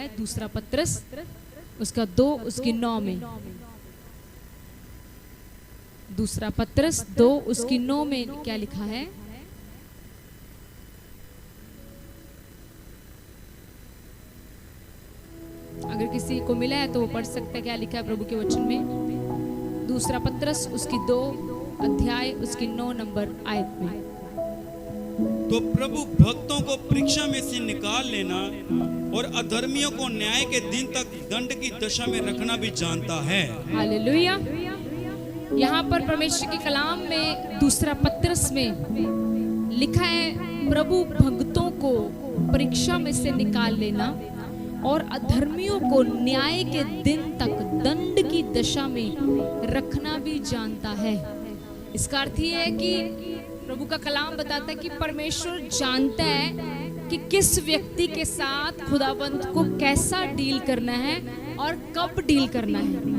है दूसरा पत्रस उसका 2 उसकी 9 में। दूसरा पत्रस 2 उसकी 9 में क्या लिखा है? अगर किसी को मिला है तो वो पढ़ सकता है क्या लिखा है प्रभु के वचन में। दूसरा पत्रस उसकी 2 अध्याय उसकी 9 नंबर आयत में। तो प्रभु भक्तों को परीक्षा में से निकाल लेना और अधर्मियों को न्याय के दिन तक दंड की दशा में रखना भी जानता है। हालेलुया। यहाँ पर परमेश्वर के कलाम में दूसरा पत्रस में लिखा है प्रभु भक्तों को परीक्षा में से निकाल लेना और अधर्मियों को न्याय के दिन तक दंड की दशा में रखना भी जानता है। इसका अर्थ ये है कि प्रभु का कलाम बताता है कि परमेश्वर जानता है कि किस व्यक्ति के साथ खुदाबंद को कैसा डील करना है और कब डील करना है।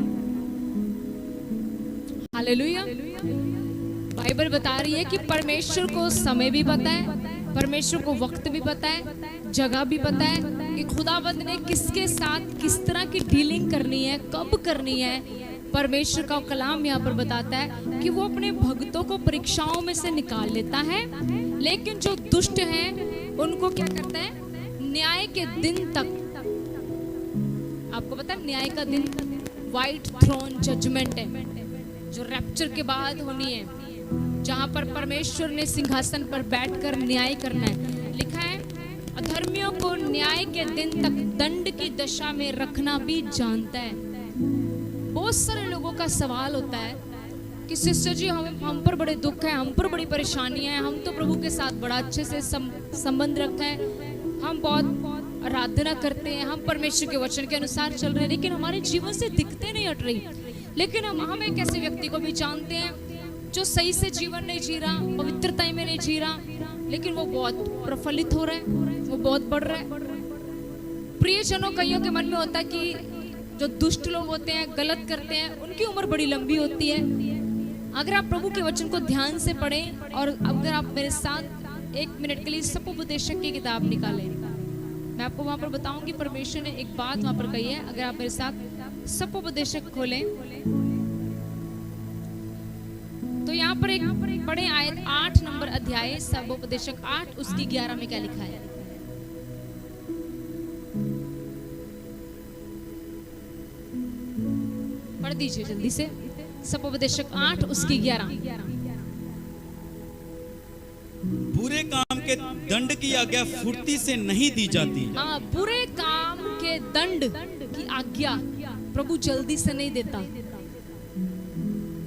हालेलुया। बाइबल बता रही है कि परमेश्वर को समय भी पता है, परमेश्वर को वक्त भी पता है, जगह भी पता है कि खुदाबंद ने किसके साथ किस तरह की डीलिंग करनी है, कब करनी है। परमेश्वर का कलाम यहाँ पर बताता है कि वो अपने भक्तों को परीक्षाओं में से निकाल लेता है, लेकिन जो दुष्ट हैं उनको क्या करता है? न्याय के दिन तक। आपको पता है न्याय का दिन व्हाइट थ्रोन जजमेंट है जो रैप्चर के बाद होनी है, जहां पर परमेश्वर ने सिंहासन पर बैठकर न्याय करना है। लिखा है अधर्मियों को न्याय के दिन तक दंड की दशा में रखना भी जानता है। बहुत सारे लोगों का सवाल होता है कि सिस्टर जी हम पर बड़े दुख है, हम पर बड़ी परेशानियां हैं, हम तो प्रभु के साथ बड़ा अच्छे से संबंध रखते हैं, हम बहुत आराधना करते हैं, हम परमेश्वर के वचन के अनुसार चल रहे हैं, लेकिन हमारे जीवन से दिक्कतें नहीं हट रही। लेकिन हम एक ऐसे व्यक्ति को भी जानते हैं जो सही से जीवन नहीं जी रहा, पवित्रता में नहीं जी रहा, लेकिन वो बहुत प्रफुल्लित हो रहा है, वो बहुत बढ़ रहा है। प्रियजनों, कईयों के मन में होता है कि जो दुष्ट लोग होते हैं, गलत करते हैं, उनकी उम्र बड़ी लंबी होती है। अगर आप प्रभु के वचन को ध्यान से पढ़ें और अगर आप मेरे साथ 1 मिनट के लिए सपोपदेशक की किताब निकालें, मैं आपको वहां पर बताऊंगी परमेश्वर ने एक बात वहां पर कही है। अगर आप मेरे साथ सपोपदेशक खोलें तो यहाँ पर एक बड़े आयत 8 नंबर अध्याय सपोपदेशक 8 उसकी 11 में क्या लिखा है? पढ़ दीजिए जल्दी से। सपोपदेशक 8 उसकी 11। बुरे काम के दंड की आज्ञा फुर्ती से नहीं दी जाती। हाँ, बुरे काम के दंड की आज्ञा प्रभु जल्दी से नहीं देता।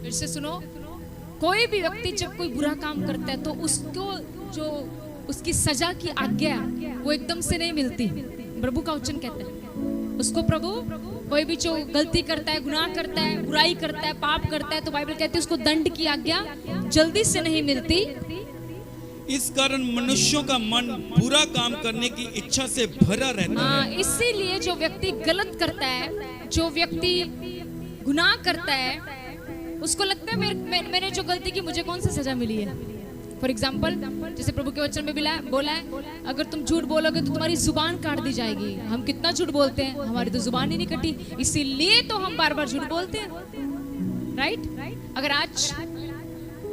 फिर से सुनो, कोई भी व्यक्ति जब कोई बुरा काम करता है तो उसको जो उसकी सजा की आज्ञा वो एकदम से नहीं मिलती। प्रभु का वचन कहता है उसको प्रभु कोई भी जो गलती करता है, गुनाह करता है, बुराई करता है, पाप करता है, तो बाइबल कहती है उसको दंड की आज्ञा जल्दी से नहीं मिलती। इस कारण मनुष्यों का मन बुरा काम करने की इच्छा से भरा रहता है। इसीलिए जो व्यक्ति गलत करता है, जो व्यक्ति गुनाह करता है, उसको लगता है मैंने जो गलती की मुझे कौन सी सजा मिली है। फॉर एग्जाम्पल, जैसे प्रभु के वचन में बोला है अगर तुम झूठ बोलोगे तो तुम्हारी जुबान काट दी जाएगी। हम कितना झूठ बोलते हैं, हमारी तो जुबान ही नहीं कटी, इसीलिए तो हम बार बार झूठ बोलते हैं। राइट? अगर आज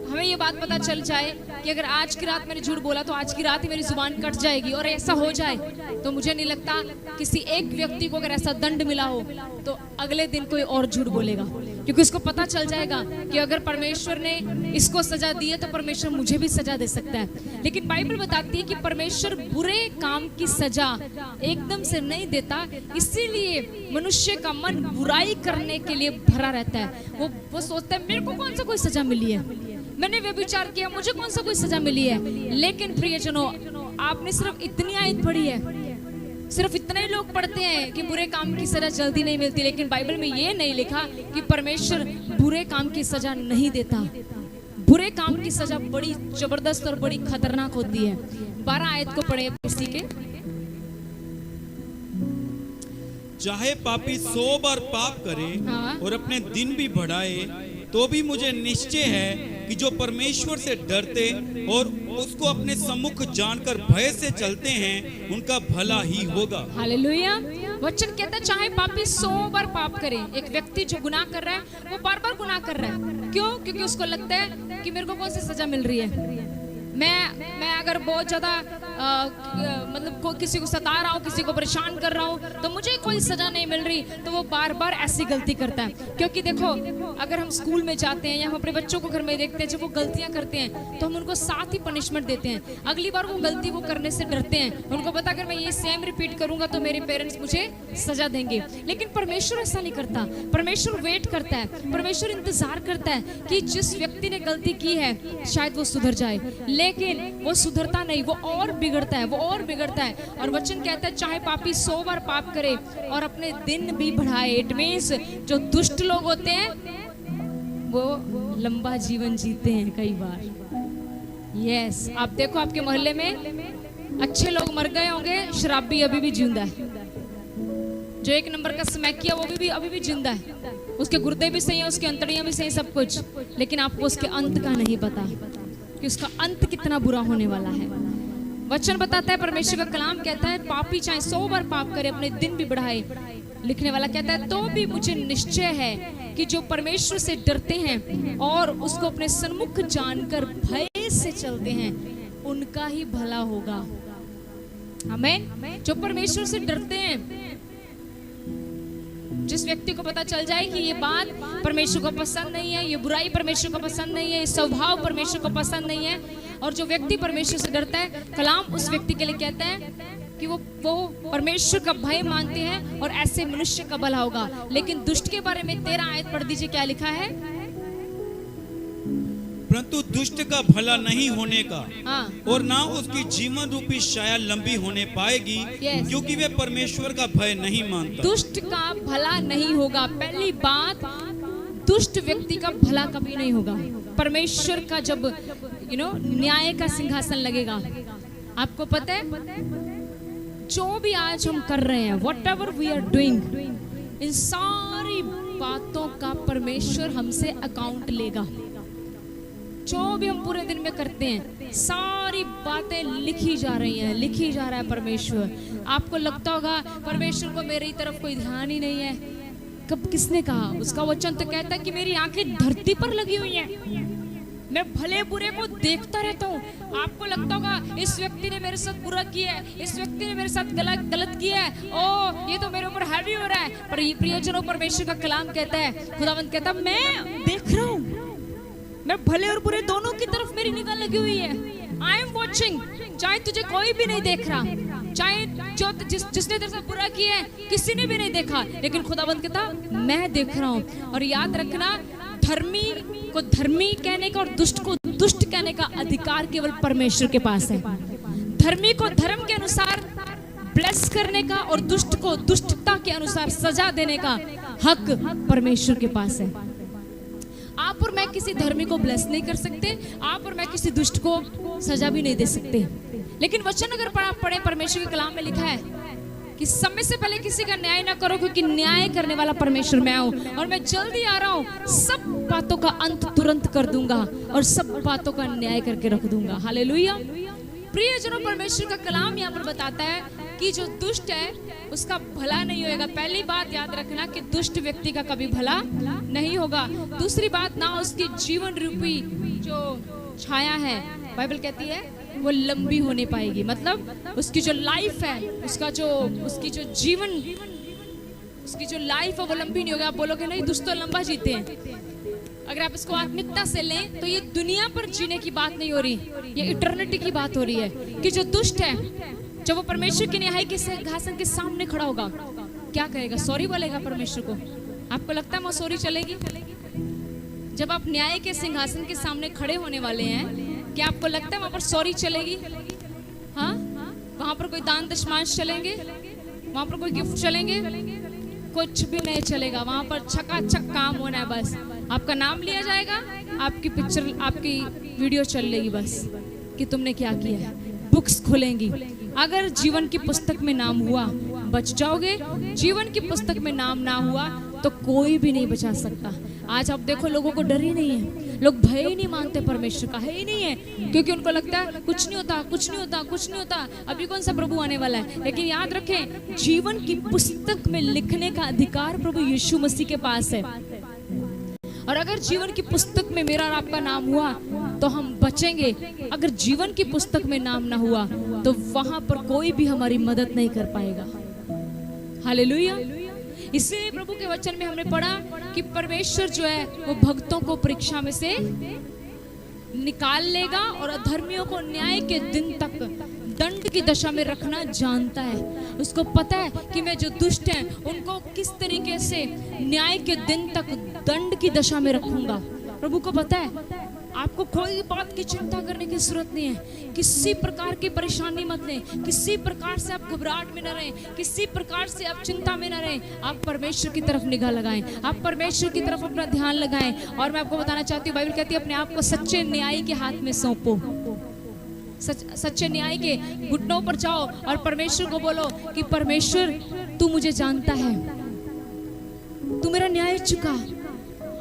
हमें ये बात पता चल जाए कि अगर आज की रात मैंने झूठ बोला तो आज की रात ही मेरी जुबान कट जाएगी, और ऐसा हो जाए तो मुझे नहीं लगता किसी एक व्यक्ति को अगर ऐसा दंड मिला हो तो अगले दिन कोई और झूठ बोलेगा, क्योंकि उसको पता चल जाएगा कि अगर परमेश्वर ने इसको सजा दी है तो परमेश्वर मुझे भी सजा दे सकता है। लेकिन बाइबल बताती है कि परमेश्वर बुरे काम की सजा एकदम से नहीं देता, इसीलिए मनुष्य का मन बुराई करने के लिए भरा रहता है। वो सोचता है मेरे को कौन सा कोई सजा मिली है, मैंने व्यभिचार किया, मुझे कौन सा कोई सजा मिली है। लेकिन प्रियजनों, आपने सिर्फ इतनी आयत पढ़ी है, सिर्फ इतने ही लोग पढ़ते हैं कि बुरे काम की सजा जल्दी नहीं मिलती, लेकिन बाइबल में ये नहीं लिखा कि परमेश्वर बुरे काम की सजा नहीं देता। बुरे काम की सजा बड़ी जबरदस्त और बड़ी खतरनाक होती है। 12 आयत को पढ़े इसी के। चाहे पापी 100 बार पाप करे और अपने दिन भी बढ़ाए, तो भी मुझे निश्चय है कि जो परमेश्वर से डरते और उसको अपने सम्मुख जानकर भय से चलते हैं उनका भला ही होगा। हालेलुया। वचन कहता है चाहे पापी 100 बार पाप करे, एक व्यक्ति जो गुनाह कर रहा है वो बार बार गुनाह कर रहा है। क्यों? क्योंकि उसको लगता है कि मेरे को कौन सी सजा मिल रही है। मैं अगर बहुत ज्यादा मतलब किसी को सता रहा हूँ, किसी को परेशान कर रहा हूँ, तो मुझे कोई सजा नहीं मिल रही, तो वो बार बार ऐसी गलती करता है। क्योंकि देखो, अगर हम स्कूल में जाते हैं या हम अपने बच्चों को घर में देखते हैं, जब वो गलतियां करते हैं तो हम उनको साथ ही पनिशमेंट देते हैं। अगली बार वो गलती वो करने से डरते हैं, उनको पता अगर मैं ये सेम रिपीट करूंगा तो मेरे पेरेंट्स मुझे सजा देंगे। लेकिन परमेश्वर ऐसा नहीं करता। परमेश्वर वेट करता है, परमेश्वर इंतजार करता है कि जिस व्यक्ति ने गलती की है शायद वो सुधर जाए, लेकिन वो सुधरता नहीं, वो और बिगड़ता है, वो और बिगड़ता है। और वचन कहता है चाहे पापी 100 बार पाप करे और अपने दिन भी बढ़ाए। इट मींस जो दुष्ट लोग होते हैं वो लंबा जीवन जीते हैं कई बार। यस, आप देखो आपके मोहल्ले में अच्छे लोग मर गए होंगे, शराबी अभी भी जिंदा है। जो 1 नंबर का स्मैकिया वो भी अभी भी जिंदा है, उसके गुर्दे भी सही है, उसकी अंतड़ियां भी सही, सब कुछ, लेकिन आपको उसके अंत का नहीं पता कि उसका अंत कितना बुरा होने वाला है। वचन बताता है, परमेश्वर का कलाम कहता है पापी चाहे 100 बार पाप करे अपने दिन भी बढ़ाए। लिखने वाला कहता है तो भी मुझे निश्चय है कि जो परमेश्वर से डरते हैं और उसको अपने सन्मुख जानकर भय से चलते हैं उनका ही भला होगा। आमीन। जो परमेश्वर से डरते हैं, जिस व्यक्ति को पता चल जाए कि ये बात परमेश्वर को पसंद नहीं है, ये बुराई परमेश्वर को पसंद नहीं है, ये स्वभाव परमेश्वर को पसंद नहीं है, और जो व्यक्ति परमेश्वर से डरता है, कलाम उस व्यक्ति के लिए कहता है कि वो परमेश्वर का भय मानते हैं और ऐसे मनुष्य का भला होगा। लेकिन दुष्ट के बारे में 13 आयत पढ़ दीजिए, क्या लिखा है? परंतु दुष्ट का भला नहीं होने का और ना उसकी जीवन रूपी शाया लंबी होने पाएगी, क्योंकि वे परमेश्वर का भय नहीं मानता। दुष्ट का भला नहीं होगा। पहली बात, दुष्ट व्यक्ति का भला कभी नहीं होगा। परमेश्वर का जब न्याय का सिंहासन लगेगा, आपको पता है जो भी आज हम कर रहे हैं, whatever we are doing, इन सारी बातों का परमेश्वर हमसे अकाउंट लेगा। जो भी हम पूरे दिन में करते हैं, सारी बातें लिखी जा रही हैं, लिखी जा रहा है परमेश्वर। आपको लगता होगा परमेश्वर को मेरी तरफ कोई ध्यान ही नहीं है। कब किसने कहा? उसका वचन तो कहता है कि मेरी आंखें धरती पर लगी हुई हैं, मैं भले बुरे को देखता रहता हूँ। आपको लगता होगा इस व्यक्ति ने मेरे साथ बुरा किया है, इस व्यक्ति ने मेरे साथ गलत किया है, ओ ये तो मेरे ऊपर हैवी हो रहा है। पर प्रियजनों, परमेश्वर का कलाम कहता है, खुदावंद कहता है मैं देख रहा हूँ, मैं भले और बुरे दोनों की तरफ मेरी निगाह लगी हुई है। I am watching. चाहे तुझे कोई भी नहीं देख रहा, चाहे जो जिसने तेरे साथ बुरा किया है किसी ने भी नहीं देखा, लेकिन खुदावंद कहता मैं देख रहा हूँ। और याद रखना, धर्मी को धर्मी कहने का और दुष्ट को दुष्ट कहने का अधिकार केवल परमेश्वर के पास है। धर्मी को धर्म के अनुसार ब्लेस करने का और दुष्ट को दुष्टता के अनुसार सजा देने का हक परमेश्वर के पास है। आप और मैं किसी धर्मी को ब्लेस नहीं कर सकते, आप और मैं किसी दुष्ट को सजा भी नहीं दे सकते। लेकिन वचन अगर पढ़े, परमेश्वर के कलाम में लिखा है कि समय से पहले किसी का न्याय ना करो, क्योंकि न्याय करने वाला परमेश्वर मैं हूँ और मैं जल्दी आ रहा हूँ। सब बातों का अंत तुरंत कर दूंगा और सब बातों का न्याय करके रख दूंगा। हालेलुया। प्रियजनों, परमेश्वर का कलाम यहाँ पर बताता है कि जो दुष्ट है उसका भला नहीं होगा। पहली बात याद रखना कि दुष्ट व्यक्ति का कभी भला नहीं होगा। दूसरी बात, ना उसकी जीवन रूपी जो छाया है, बाइबल कहती है वो लंबी होने पाएगी। मतलब उसकी जो लाइफ है, उसकी जो जीवन, उसकी जो लाइफ है वो लंबी नहीं होगा। आप बोलोगे नहीं दुष्ट तो लंबा जीते हैं। अगर आप इसको आत्मिकता से लें तो ये दुनिया पर जीने की बात नहीं हो रही, ये इटर्निटी की बात हो रही है। कि जो दुष्ट है, जब वो परमेश्वर की न्याय के सिंहासन के सामने खड़ा होगा, क्या कहेगा? सॉरी बोलेगा परमेश्वर को। आपको लगता है वो सॉरी चलेगी? जब आप न्याय के सिंहासन के सामने खड़े होने वाले हैं, क्या आपको लगता है वहां पर सॉरी चलेगी? हाँ, वहां पर कोई दान दशमांश चलेंगे? वहां पर कोई गिफ्ट चलेंगे? कुछ भी नहीं चलेगा। वहां पर छकाछक काम होना है। बस आपका नाम लिया जाएगा, आपकी पिक्चर, आपकी वीडियो चल लेगी बस कि तुमने क्या किया है। बुक्स खुलेंगी। अगर जीवन की पुस्तक में नाम हुआ बच जाओगे, जीवन की पुस्तक में नाम ना हुआ तो कोई भी नहीं बचा सकता। आज आप देखो लोगों को डर ही नहीं है। लोग भय ही नहीं मानते परमेश्वर का, है ही नहीं है, क्योंकि उनको लगता है कुछ नहीं होता, कुछ नहीं होता, कुछ नहीं होता, अभी कौन सा प्रभु आने वाला है। लेकिन याद रखें, जीवन की पुस्तक में लिखने का अधिकार प्रभु यीशु मसीह के पास है। और अगर जीवन की पुस्तक में मेरा और आपका नाम हुआ तो हम बचेंगे। अगर जीवन की पुस्तक में नाम ना हुआ तो वहां पर कोई भी हमारी मदद नहीं कर पाएगा। हालेलुया। इसलिए प्रभु के वचन में हमने पढ़ा कि परमेश्वर जो है वो भक्तों को परीक्षा में से निकाल लेगा और अधर्मियों को न्याय के दिन तक दंड की दशा में रखना जानता है। उसको पता है कि मैं जो दुष्ट हैं उनको किस तरीके से न्याय के दिन तक दंड की दशा में रखूंगा। प्रभु को पता है। आपको कोई बात की चिंता करने की जरूरत नहीं है। किसी प्रकार की परेशानी मत लें, किसी प्रकार से आप घबराहट में न रहें, किसी प्रकार से आप चिंता में न रहें। आप परमेश्वर की तरफ निगाह लगाएं, आप परमेश्वर की तरफ अपना ध्यान लगाएं। और मैं आपको बताना चाहती हूँ, बाइबल कहती है अपने आप को सच्चे न्यायी के हाथ में सौंपो। सच्चे न्याय के घुटनों पर जाओ और परमेश्वर को बोलो कि परमेश्वर तू मुझे जानता है, तू मेरा न्याय चुका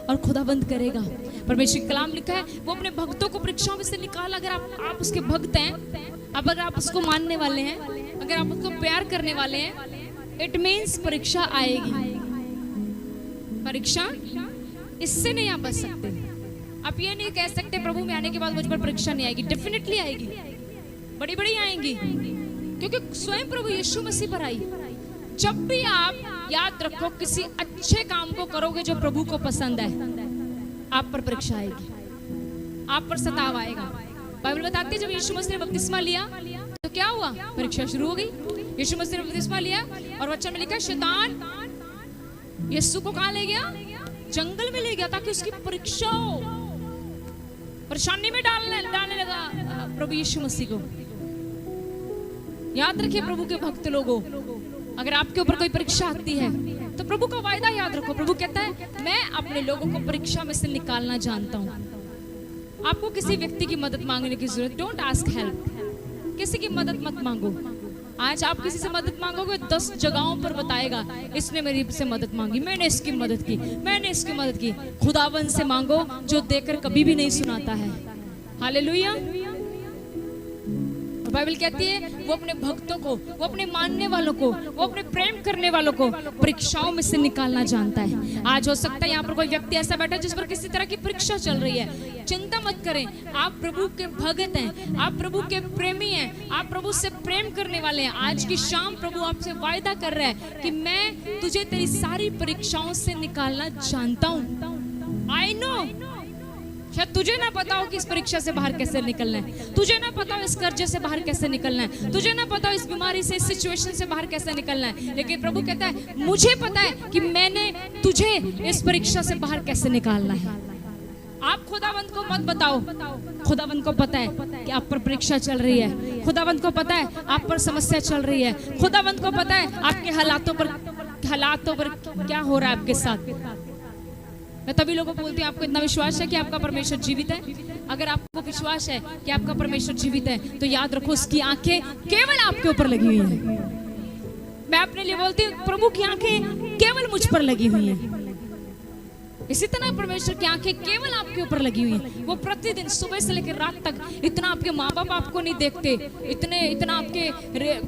और खुदाबंद करेगा। परमेश्वर का कलाम लिखा है वो अपने भक्तों को परीक्षाओं में से निकाल। अगर आप उसके भक्त हैं, अब अगर आप उसको मानने वाले हैं, अगर आप उसको प्यार करने वाले हैं, इट मीन्स परीक्षा आएगी। परीक्षा इससे नहीं आप बच सकते। आप ये नहीं कह सकते प्रभु में आने के बाद मुझ पर परीक्षा नहीं आएगी। डेफिनेटली आएगी, बड़ी बड़ी आएंगी, क्योंकि स्वयं प्रभु यीशु मसीह पर आई। जब भी आप याद रखो किसी अच्छे काम को करोगे जो प्रभु को पसंद है, आप पर परीक्षा आएगी, आप पर सताव आएगा। बाइबल बताती है जब यीशु मसीह ने बपतिस्मा लिया तो क्या हुआ? परीक्षा शुरू हो गई। यीशु मसीह ने बपतिस्मा लिया और वचन में लिखा शैतान यीशु को कहां ले गया? जंगल में ले गया ताकि उसकी परीक्षा हो। परेशानी में डालने लगा प्रभु यीशु मसीह को। याद रखिए प्रभु के भक्त लोगों, अगर आपके ऊपर कोई परीक्षा आती है तो प्रभु का वायदा याद रखो। प्रभु कहता है मैं अपने लोगों को परीक्षा में से निकालना जानता हूं। आपको किसी व्यक्ति की मदद मांगने की जरूरत, डोंट आस्क हेल्प। किसी की मदद मत मांगो। आज आप किसी से मदद मांगोगे 10 जगहों पर बताएगा इसने मेरी से मदद मांगी, मैंने इसकी मदद की, मैंने इसकी मदद की। खुदावन से मांगो जो देकर कभी भी नहीं सुनाता है। हालेलुया। बाइबल कहती है वो अपने भक्तों को, वो अपने मानने वालों को, वो अपने प्रेम करने वालों को परीक्षाओं में से निकालना जानता है। आज हो सकता है यहाँ पर कोई व्यक्ति ऐसा बैठा जिस पर किसी तरह की परीक्षा चल रही है। चिंता मत करें, आप प्रभु के भगत हैं, आप प्रभु के प्रेमी हैं, आप प्रभु से प्रेम करने वाले हैं। आज की शाम प्रभु आपसे वायदा कर रहा है कि मैं तुझे तेरी सारी परीक्षाओं से निकालना जानता हूँ। आई नो शायद तुझे ना पता हो कि इस परीक्षा से बाहर कैसे निकलना है, तुझे ना पता हो इस कर्जे से बाहर कैसे निकलना है, तुझे ना पता हो इस बीमारी से, इस सिचुएशन से बाहर कैसे निकलना है। लेकिन प्रभु कहता है मुझे पता है कि मैंने तुझे इस परीक्षा से बाहर कैसे निकालना है। आप खुदावंत को मत बताओ, खुदावंत को पता है कि आप पर परीक्षा चल रही है, खुदावंत को पता है आप पर समस्या चल रही है, खुदावंत को पता है आपके हालातों पर क्या हो रहा है आपके साथ। मैं तभी लोगों को बोलती हूँ आपको इतना विश्वास है कि आपका परमेश्वर जीवित है? अगर आपको विश्वास है कि आपका परमेश्वर जीवित है तो याद रखो उसकी आंखें केवल आपके ऊपर लगी हुई हैं। मैं अपने लिए बोलती हूँ प्रभु की आंखें केवल मुझ पर लगी हुई हैं। इसी तरह परमेश्वर की आंखें केवल आपके ऊपर लगी हुई हैं। वो प्रतिदिन सुबह से लेकर रात तक, इतना आपके माँ बाप आपको नहीं देखते, इतना आपके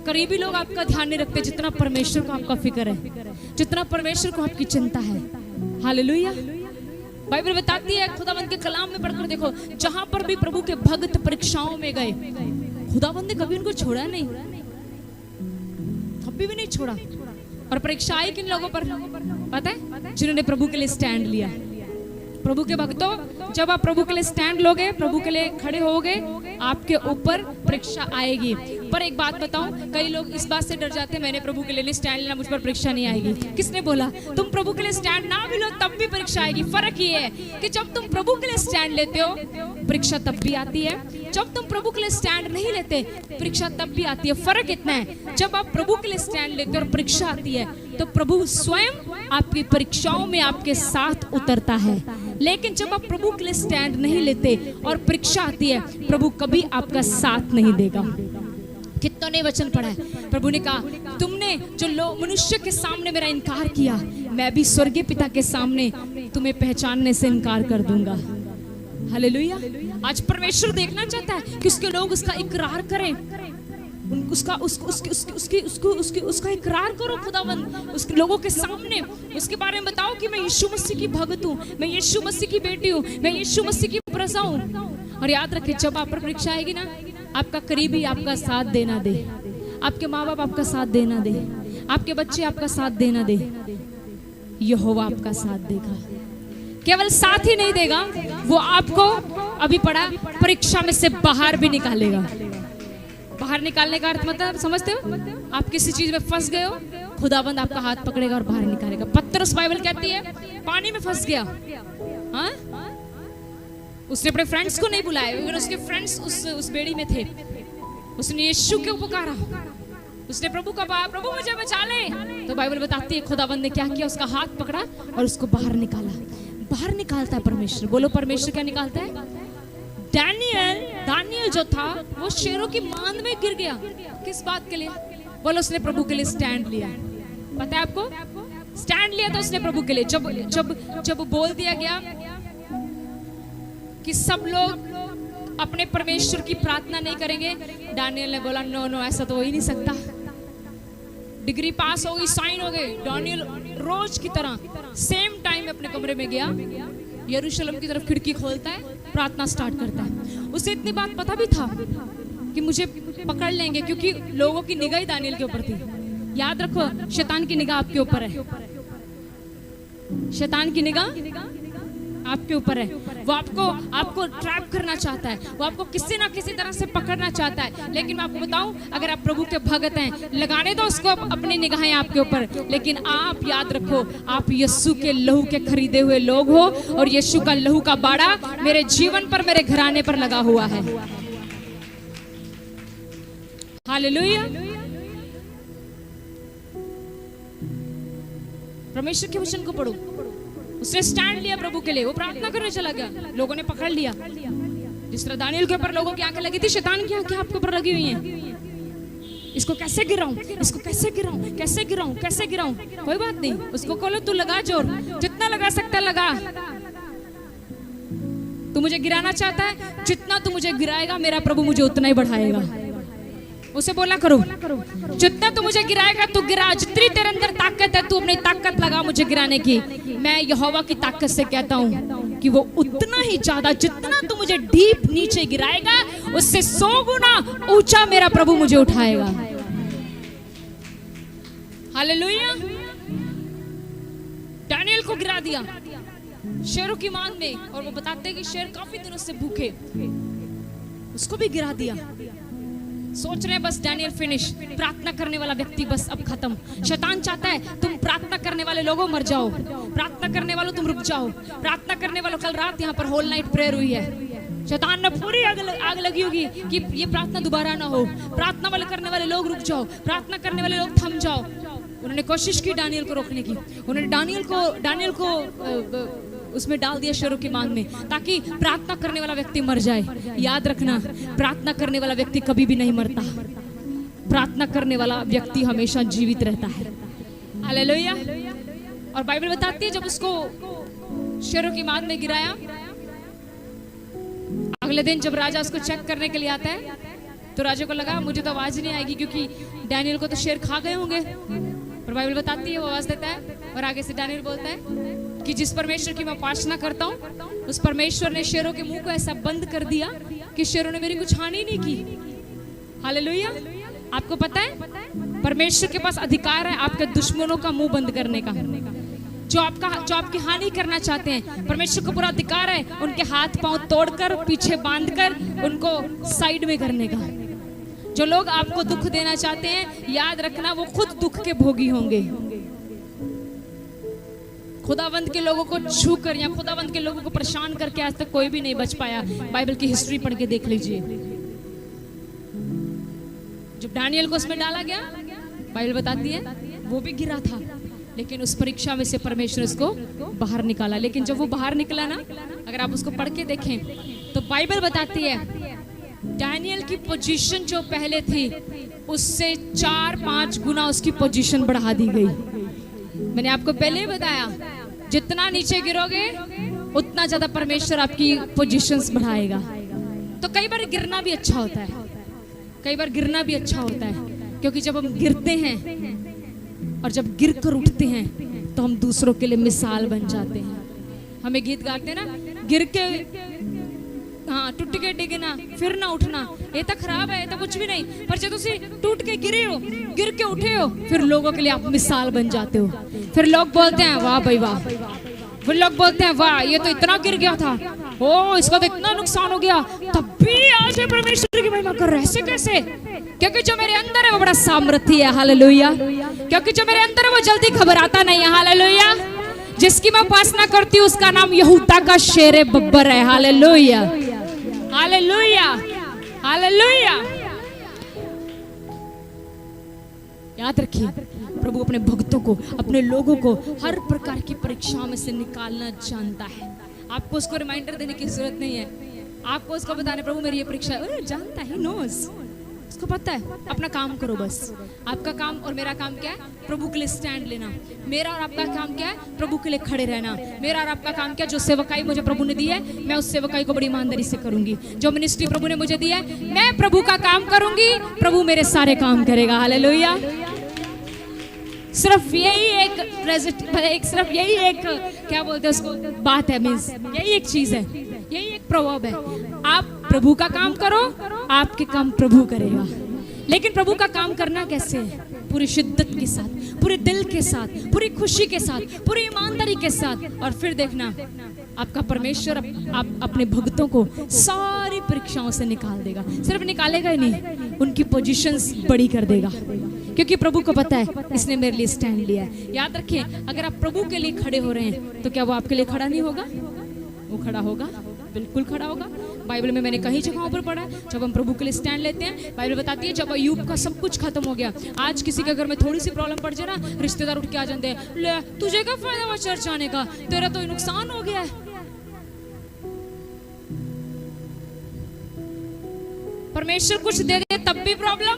करीबी लोग आपका ध्यान नहीं रखते जितना परमेश्वर को आपका फिक्र है, जितना परमेश्वर को आपकी चिंता है। हालेलुया। बाइबल बताती है, खुदावंद के कलाम में पढ़कर देखो, जहां पर भी प्रभु के भक्त परीक्षाओं में गए खुदावंद ने कभी उनको छोड़ा नहीं, कभी भी नहीं छोड़ा। और परीक्षा आई किन लोगों पर पता है? जिन्होंने प्रभु के लिए स्टैंड लिया। प्रभु के भक्तों, जब आप प्रभु के लिए स्टैंड लोगे, प्रभु के लिए खड़े होगे, आपके ऊपर परीक्षा आएगी। पर एक बात बताऊं, कई लोग इस बात से डर जाते हैं मैंने प्रभु के लिए स्टैंड लेना, मुझ पर परीक्षा नहीं आएगी। किसने बोला? तुम प्रभु के लिए स्टैंड ना भी लो तब भी परीक्षा आएगी। फर्क ये है कि जब तुम प्रभु के लिए स्टैंड लेते हो परीक्षा तब भी आती है, जब तुम प्रभु के लिए स्टैंड नहीं लेते परीक्षा तब भी आती है। फर्क इतना है, जब आप प्रभु के लिए स्टैंड लेते हो और परीक्षा आती है तो प्रभु स्वयं आपकी परीक्षाओं में आपके साथ उतरता है। लेकिन जब आप प्रभु के लिए स्टैंड नहीं लेते और परीक्षा आती है, प्रभु कभी आपका साथ नहीं देगा। कितनों ने वचन पढ़ा है, प्रभु ने कहा तुमने जो मनुष्य के सामने मेरा इनकार किया, मैं भी स्वर्गीय पिता के सामने तुम्हें पहचानने से इनकार कर दूंगा। हालेलुया। आज परमेश्वर देखना चाहता है कि उसके लोग उसका इकरार करें, उसका इकरार करो खुदावंद उसके लोगों के सामने, उसके बारे में बताओ कि मैं यीशु मसीह की भक्त हूँ, मैं यीशु मसीह की बेटी हूँ, मैं यीशु मसीह की प्रजा हूँ। और याद रखें, जब आप पर परीक्षा आएगी ना, आपका करीबी आपका साथ देना दे, आपके माँ बाप आपका साथ देना दे, आपके बच्चे आपका साथ देना दे, यहोवा आपका साथ देगा। केवल साथ ही नहीं देगा, वो आपको अभी पढ़ा परीक्षा में से बाहर भी निकालेगा। बाहर निकालने का अर्थ मतलब समझते हो? आप किसी चीज में फंस गए हो, खुदाबंद आपका हाथ पकड़ेगा और बाहर निकालेगा। पतरस बाइबल कहती है पानी में फंस गया, हाँ? उसने अपने फ्रेंड्स को नहीं बुलाया, लेकिन उसके फ्रेंड्स उस बेड़ी में थे। उसने यीशु को पुकारा, उसने प्रभु का प्रभु मुझे बचा ले। तो बाइबल बताती है खुदाबंद ने क्या किया, उसका हाथ पकड़ा और उसको बाहर निकाला। बाहर निकालता है परमेश्वर। बोलो परमेश्वर क्या निकालता है? दानियल जो था वो शेरों की मांद में गिर गया। किस बात के लिए? बोलो उसने प्रभु के लिए स्टैंड लिया। पता है आपको? स्टैंड लिया था उसने प्रभु के लिए। जब बोल दिया गया कि सब लोग अपने परमेश्वर की प्रार्थना नहीं करेंगे, दानियल ने बोला नो नो, ऐसा तो हो ही नहीं सकता। डिग्री पास हो गई, साइन हो गए। दानियल रोज की तरह सेम टाइम अपने कमरे में गया, यरूशलेम की तरफ खिड़की खोलता है, प्रार्थना स्टार्ट करता है। उसे इतनी बात पता भी था कि मुझे पकड़ लेंगे, क्योंकि लोगों की निगाह ही दानियल के ऊपर थी। याद रखो, शैतान की निगाह आपके ऊपर है। शैतान की निगाह आपके ऊपर है। वो आपको ट्रैप करना चाहता है, वो आपको किसी ना किसी तरह से पकड़ना चाहता है। लेकिन मैं आपको बताऊं, अगर आप प्रभु के भगत हैं, लगाने दो उसको अपनी निगाहें आपके ऊपर। लेकिन आप याद रखो, आप यीशु के लहू के खरीदे हुए लोग हो, और यीशु का लहू का बाड़ा मेरे जीवन पर, मेरे घराने पर लगा हुआ है। हालेलुया। परमेश्वर के वचन को पढ़ो। उसने स्टैंड लिया प्रभु के लिए, वो प्रार्थना करने चला गया, लोगों ने पकड़ लिया। जिस तरह दानियल के ऊपर लोगों की आंखें लगी थी, शैतान की आंखें आपके ऊपर लगी हुई हैं। इसको कैसे गिराऊं, इसको कैसे गिराऊं, कैसे गिराऊं, कैसे गिराऊं? कोई बात नहीं, उसको खोलो, तू लगा जोर, जितना लगा सकता लगा। तू मुझे गिराना चाहता है, जितना तू मुझे गिराएगा मेरा प्रभु मुझे उतना ही बढ़ाएगा। उसे बोला करो, जितना तू मुझे गिराएगा तू गिरा, जितनी तेरे अंदर ताकत है तू अपनी ताकत लगा मुझे गिराने की। मैं यहोवा की ताकत से कहता हूँ कि वो उतना ही ज्यादा, जितना तू मुझे डीप नीचे गिराएगा, उससे 100 गुना ऊंचा मेरा प्रभु मुझे उठाएगा। हालेलुया। दानियल को गिरा दिया शेरों की मांग में, और वो बताते हैं कि शेर काफी दिनों से भूखे, उसको भी गिरा दिया। सोच रहे हैं बस दानियल फिनिश, प्रार्थना करने वाला व्यक्ति बस अब खत्म। शैतान चाहता है तुम प्रार्थना करने वाले लोगों मर जाओ, प्रार्थना करने वालों तुम रुक जाओ, प्रार्थना करने वालों। कल रात यहाँ पर होल नाइट प्रेयर हुई है, शैतान ने पूरी आग लगी होगी कि ये प्रार्थना दोबारा ना हो, प्रार्थना वाले करने वाले लोग रुक जाओ, प्रार्थना करने वाले लोग थम जाओ। उन्होंने कोशिश की दानियल को रोकने की, उन्होंने दानियल को उसमें डाल दिया शेरों की मांग में, ताकि प्रार्थना करने वाला व्यक्ति मर जाए। याद रखना, प्रार्थना करने वाला व्यक्ति कभी भी नहीं मरता, प्रार्थना करने वाला व्यक्ति हमेशा जीवित रहता है। हालेलुया। और बाइबल बताती है जब उसको शेरों की मांग में गिराया, अगले दिन जब राजा उसको चेक करने के लिए आता है, तो राजा को लगा मुझे तो आवाज नहीं आएगी, क्योंकि दानियल को तो शेर खा गए होंगे। पर बाइबल बताती है वो आवाज देता है, और आगे से दानियल बोलता है कि जिस परमेश्वर की मैं उपासना करता हूँ, उस परमेश्वर ने शेरों के मुंह को ऐसा बंद कर दिया कि शेरों ने मेरी कुछ हानि नहीं की। हालेलुया। आपको पता है परमेश्वर के पास अधिकार है आपके दुश्मनों का मुंह बंद करने का। जो आपकी हानि करना चाहते हैं, परमेश्वर को पूरा अधिकार है उनके हाथ पांव तोड़कर, पीछे बांधकर उनको साइड में करने का। जो लोग आपको दुख देना चाहते हैं, याद रखना वो खुद दुख के भोगी होंगे। खुदावंत के लोगों को छूकर या खुदावंत के लोगों को परेशान करके आज तक कोई भी नहीं बच पाया। बाइबल की हिस्ट्री पढ़ के देख लीजिए। जब दानियल को उसमें डाला गया, बाइबल बताती है वो भी गिरा था, लेकिन उस परीक्षा में से परमेश्वर उसको बाहर निकाला। लेकिन जब वो बाहर निकला ना, अगर आप उसको पढ़ के देखें तो बाइबल बताती है दानियल की पोजीशन जो पहले थी उससे 4-5 गुना उसकी पोजीशन बढ़ा दी गई। मैंने आपको पहले ही बताया, जितना नीचे गिरोगे उतना ज्यादा परमेश्वर आपकी पोजीशंस बढ़ाएगा। तो कई बार गिरना भी अच्छा होता है, कई बार गिरना भी अच्छा होता है, क्योंकि जब हम गिरते हैं और जब गिर कर उठते हैं तो हम दूसरों के लिए मिसाल बन जाते हैं। हमें गीत गाते हैं ना, गिर के हाँ टूट के डिगना फिर ना उठना, ये तो खराब है, ये तो कुछ भी नहीं, पर जब तुम टूट के गिरे हो, गिर के उठे हो, फिर लोगों के लिए आप मिसाल बन जाते हो। फिर लोग बोलते हैं वाह भाई वाह, फिर लोग बोलते हैं वाह ये तो इतना गिर गया था, ओ इसका तो इतना नुकसान हो गया, तब भी आज ये परमेश्वर की महिमा कर रहे हैं। ऐसे कैसे? क्योंकि जो मेरे अंदर है वो बड़ा सामर्थ्य है, हालेलुया। क्योंकि जो मेरे अंदर है वो जल्दी घबराता नहीं है, हालेलुया। जिसकी मैं उपासना करती हूँ उसका नाम यहूदा का शेर बब्बर है, हालेलुया हालेलुया हालेलुया। याद रखिए, प्रभु अपने भक्तों को, अपने लोगों को हर प्रकार की परीक्षाओं में से निकालना जानता है। आपको उसको रिमाइंडर देने की जरूरत नहीं है, आपको उसको बताने प्रभु मेरी ये परीक्षा है, जानता है, नोज, उसको पता है। अपना काम करो बस। आपका काम और मेरा काम क्या है? प्रभु के लिए स्टैंड लेना। मेरा और आपका काम क्या है? प्रभु के लिए खड़े रहना। मेरा और आपका काम क्या? जो सेवकाई मुझे प्रभु ने दी है, मैं उस सेवकाई को बड़ी ईमानदारी से करूंगी। जो मिनिस्ट्री प्रभु ने मुझे दी है, मैं प्रभु का काम करूंगी, प्रभु मेरे सारे काम करेगा, हालेलुया। सिर्फ यही एक सिर्फ यही एक क्या बोलते हैं उसको, बात है, मीन्स यही एक चीज है, यही एक प्रवर्ब है। आप प्रभु का काम करो, आपके काम प्रभु करेगा। लेकिन प्रभु का काम करना कैसे है? पूरी शिद्दत के साथ, पूरे दिल के साथ, पूरी खुशी के साथ, पूरी ईमानदारी के साथ। और फिर देखना आपका परमेश्वर आप अपने भक्तों को सारी परीक्षाओं से निकाल देगा। सिर्फ निकालेगा ही नहीं, उनकी पोजीशंस बड़ी कर देगा, क्योंकि प्रभु को पता है इसने मेरे लिए स्टैंड लिया है। याद रखें, अगर आप प्रभु के लिए खड़े हो रहे हैं तो क्या वो आपके लिए खड़ा नहीं होगा? वो खड़ा होगा, बिल्कुल खड़ा होगा। बाइबल में मैंने कई जगहों पर पढ़ा है, जब हम प्रभु के लिए स्टैंड लेते हैं, बाइबल बताती है जब अय्यूब का सब कुछ खत्म हो गया, आज किसी के घर में थोड़ी सी प्रॉब्लम पड़ जाए ना, रिश्तेदार उठ के आ जाते हैं, ले तुझे क्या फायदा हुआ चर्च आने का, तेरा तो नुकसान हो गया है। परमेश्वर कुछ दे दे तब भी प्रॉब्लम,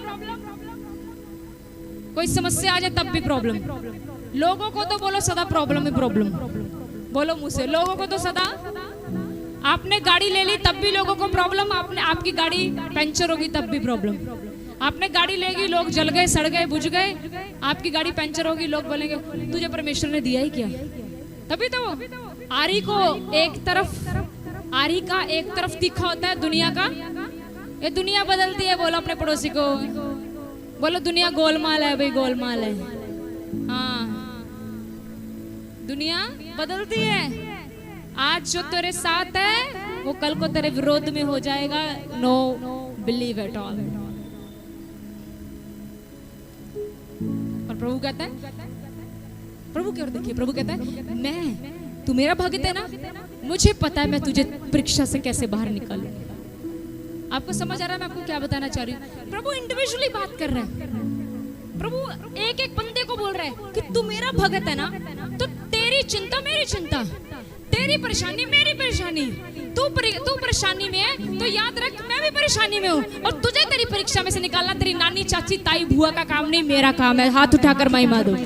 कोई समस्या आ जाए तब भी प्रॉब्लम। लोगों को तो बोलो सदा प्रॉब्लम ही प्रॉब्लम, बोलो मुझे, लोगों को तो सदा, आपने गाड़ी ले ली तब भी लोगों को प्रॉब्लम, आपने आपकी गाड़ी पंचर होगी तब भी प्रॉब्लम, आपने गाड़ी लेगी, लोग जल गए, सड़ गए, बुझ गए, आपकी गाड़ी पंचर होगी, लोग बोलेंगे तुझे परमेश्वर ने दिया ही क्या। तभी तो आरी को एक तरफ, आरी का एक तरफ तीखा होता है दुनिया का, ये दुनिया बदलती है। बोलो अपने पड़ोसी को, बोलो दुनिया गोलमाल है भाई, गोलमाल है। हाँ, दुनिया बदलती है। आज जो तेरे साथ है वो कल को तेरे विरोध में हो जाएगा। Know believe at all. और प्रभु कहता है, प्रभु की ओर देखिए, प्रभु कहता है मैं, तू मेरा भक्त है ना, मुझे पता है मैं तुझे परीक्षा से कैसे बाहर निकालूंगा। आपको समझ आ रहा है मैं आपको क्या बताना चाह रही हूँ? प्रभु इंडिविजुअली बात कर रहे हैं, प्रभु एक एक बंदे को बोल रहे हैं कि तू मेरा भक्त है ना, तो तेरी चिंता मेरी चिंता, तेरी परेशानी मेरी परेशानी, तू परेशानी में है तो याद रख मैं भी परेशानी में हूँ, और तुझे तेरी परीक्षा में से निकालना तेरी नानी, चाची, ताई, बुआ का काम नहीं, मेरा काम है। हाथ उठाकर महिमा दो।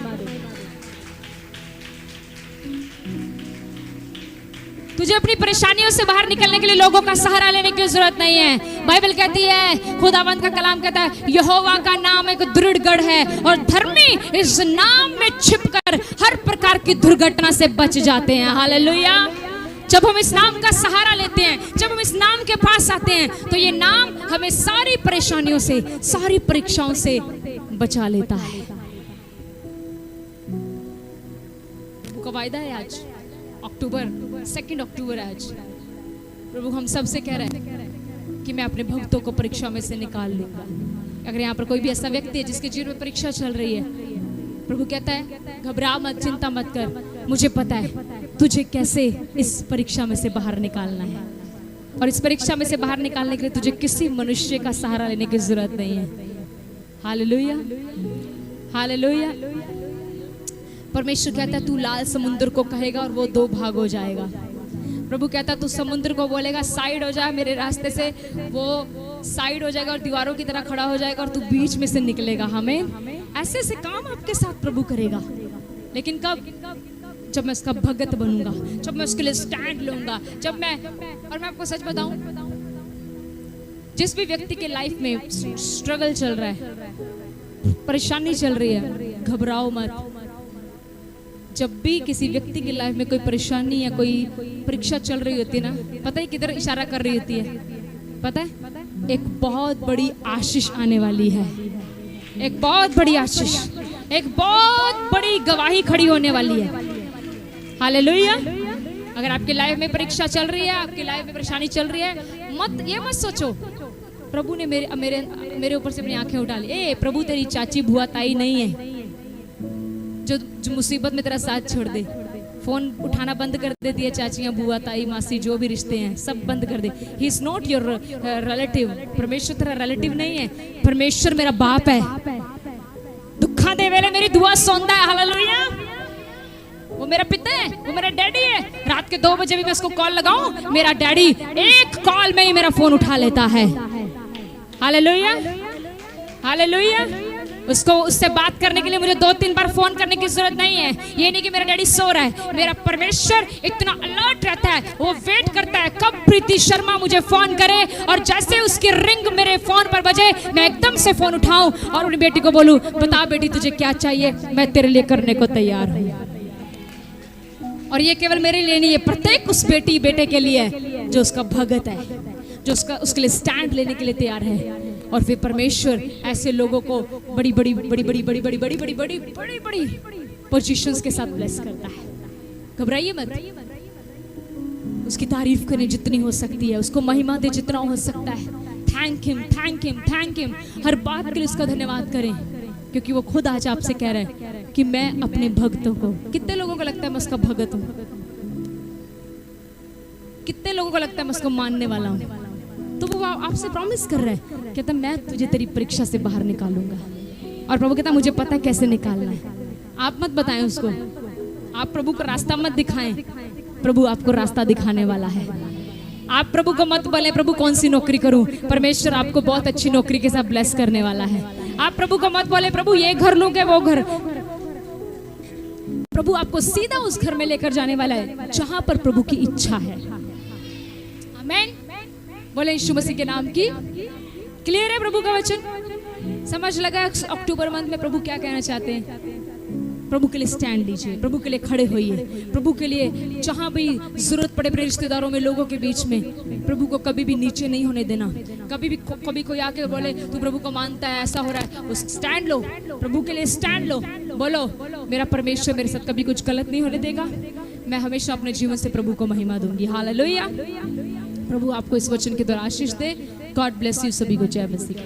तुझे अपनी परेशानियों से बाहर निकलने के लिए लोगों का सहारा लेने की जरूरत नहीं है। बाइबल कहती है, खुदावंद का कलाम कहता है, यहोवा का नाम एक दृढ़ गढ़ है और धर्मी इस नाम में छिपकर हर प्रकार की दुर्घटना से बच जाते हैं। हालेलुया। जब हम इस नाम का सहारा लेते हैं, जब हम इस नाम के पास आते हैं, तो ये नाम हमें सारी परेशानियों से, सारी परीक्षाओं से बचा लेता है। का वायदा है आज अक्टूबर 2 अक्टूबर आज प्रभु हम सबसे कह रहे हैं कि मैं अपने भक्तों को परीक्षा में से निकाल लूंगा। अगर यहाँ पर कोई भी ऐसा व्यक्ति है जिसके जीवन में परीक्षा चल रही है, प्रभु कहता है घबरा मत, चिंता मत कर, मुझे पता है तुझे कैसे इस परीक्षा में से बाहर निकालना है। और इस परीक्षा में से बाहर निकालने के लिए तुझे किसी मनुष्य का सहारा लेने की जरूरत नहीं है। Hallelujah, hallelujah. परमेश्वर कहता है तू लाल समुद्र को कहेगा और वो 2 भाग हो जाएगा। प्रभु कहता है तू समुद्र को बोलेगा साइड हो जा मेरे रास्ते से, वो साइड हो जाएगा और दीवारों की तरह खड़ा हो जाएगा और तू बीच में से निकलेगा। हमें ऐसे ऐसे काम आपके साथ प्रभु करेगा, लेकिन कब? जब मैं उसका भगत बनूंगा, जब मैं उसके लिए स्टैंड लूंगा, जब मैं आपको सच बताऊं, जिस भी व्यक्ति के लाइफ में स्ट्रगल चल रहा है, परेशानी चल रही है, घबराओ मत। जब भी किसी व्यक्ति की लाइफ में कोई परेशानी या कोई परीक्षा चल रही होती है ना, पता है किधर इशारा कर रही होती है? पता है? एक बहुत बड़ी आशीष आने वाली है, एक बहुत बड़ी आशीष, एक बहुत बड़ी गवाही खड़ी होने वाली है। हालेलुया। अगर आपकी लाइफ में परीक्षा चल रही है, आपकी लाइफ में परेशानी चल रही है, ये मत सोचो प्रभु ने मेरे ऊपर से अपनी आंखें उठा ली। ए प्रभु, तेरी चाची बुआ ताई नहीं है जो मुसीबत में तेरा साथ छोड़ दे। फोन उठाना बंद कर देती है चाचियां, बुआ, ताई, मासी, जो भी रिश्ते हैं सब बंद कर दे। He is not your relative. परमेश्वर तेरा रिलेटिव नहीं है, परमेश्वर मेरा बाप है। दुखा दे वेले मेरी दुआ सुनता है। हालेलुया। वो मेरा पिता है, वो मेरा डैडी है। रात के 2 बजे भी मैं उसको कॉल लगाऊं, मेरा डैडी एक कॉल में ही मेरा फोन उठा लेता है। Hallelujah, hallelujah. उससे बात करने के लिए मुझे 2-3 बार फोन करने की जरूरत नहीं है। ये नहीं कि मेरा डैडी सो रहा है, मेरा परमेश्वर इतना अलर्ट रहता है, वो वेट करता है कब प्रीति शर्मा मुझे फोन करे, और जैसे उसकी रिंग मेरे फोन पर बजे मैं एकदम से फोन उठाऊं और अपनी बेटी को बोलूं, बता बेटी तुझे क्या चाहिए, मैं तेरे लिए करने को तैयार हूं। और ये केवल मेरे लिए नहीं है, प्रत्येक उस बेटी बेटे के लिए जो उसका भगत है, जो उसके लिए स्टैंड लेने के लिए तैयार है। और फिर परमेश्वर ऐसे लोगों को बड़ी बड़ी बड़ी बड़ी बड़ी बड़ी बड़ी बड़ी बड़ी बड़ी बड़ी पोजीशंस के साथ ब्लेस करता है। घबराइए मत, उसकी तारीफ करने जितनी हो सकती है, उसको महिमा दे जितना हो सकता है। Thank him, thank him, thank him. हर बात के लिए उसका धन्यवाद करें, क्योंकि वो खुद आज आपसे कह रहा है कि मैं अपने भक्तों को, कितने लोगों को लगता है मैं उसका भगत हूँ? कितने लोगों को लगता है मैं उसको मानने वाला हूँ? तो वो आपसे प्रॉमिस कर रहा है, कहता मैं तुझे तेरी परीक्षा से बाहर निकालूंगा। और प्रभु कहता मुझे पता है कैसे निकालना है। आप मत बताएं उसको, आप प्रभु को रास्ता मत दिखाएं, प्रभु आपको रास्ता दिखाने वाला है। आप प्रभु को मत बोले प्रभु कौन सी नौकरी करूं, परमेश्वर आपको बहुत अच्छी नौकरी के साथ ब्लेस करने वाला है। आप प्रभु को मत बोले प्रभु ये घर लूं के वो घर, प्रभु आपको सीधा उस घर में लेकर जाने वाला है जहां पर प्रभु की इच्छा है। आमीन। बोले यीशु मसीह के नाम की। क्लियर है प्रभु का वचन? समझ लगा अक्टूबर मंथ में प्रभु क्या कहना चाहते हैं? प्रभु के लिए स्टैंड लीजिए, प्रभु के लिए खड़े होइए, प्रभु के लिए जहां भी जरूरत पड़े अपने रिश्तेदारों में, लोगों के बीच में, प्रभु को कभी भी नीचे नहीं होने देना। कभी कोई आके बोले तू प्रभु को मानता है, ऐसा हो रहा है, उस स्टैंड लो, प्रभु के लिए स्टैंड लो। बोलो मेरा परमेश्वर मेरे साथ कभी कुछ गलत नहीं होने देगा, मैं हमेशा अपने जीवन से प्रभु को महिमा दूंगी। हालेलुया। प्रभु आपको इस वचन के द्वारा आशीष दे। गॉड ब्लेस यू सभी को। जय मसीह।